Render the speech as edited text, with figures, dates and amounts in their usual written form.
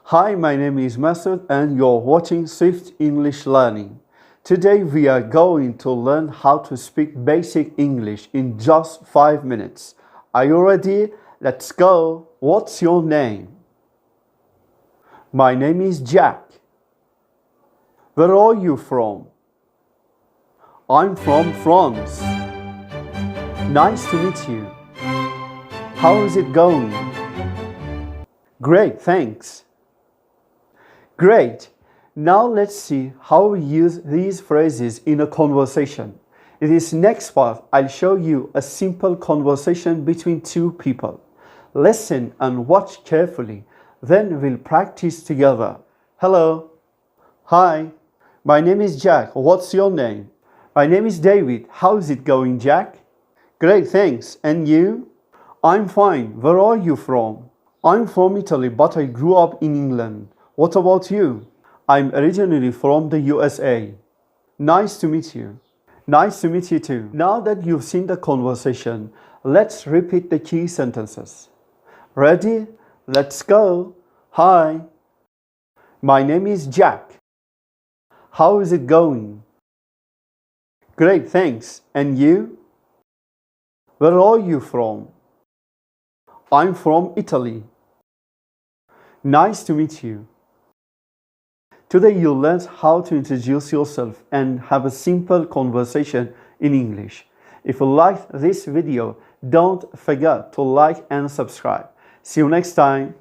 Hi, my name is Masood and you're watching Swift English Learning. Today we are going to learn how to speak basic English in just 5 minutes. Are you ready? Let's go. What's your name? My name is Jack. Where are you from? I'm from France. Nice to meet you. How is it going? Great, thanks. Great. Now let's see how we use these phrases in a conversation. In this next part, I'll show you a simple conversation between two people. Listen and watch carefully. Then we'll practice together. Hello. Hi. My name is Jack. What's your name? My name is David. How's it going, Jack? Great, thanks. And you? I'm fine. Where are you from? I'm from Italy, but I grew up in England. What about you? I'm originally from the USA. Nice to meet you. Nice to meet you too. Now that you've seen the conversation, let's repeat the key sentences. Ready? Let's go. Hi. My name is Jack. How is it going? Great, thanks. And you? Where are you from? I'm from Italy. Nice to meet you. Today you learned how to introduce yourself and have a simple conversation in English. If you liked this video, don't forget to like and subscribe. See you next time.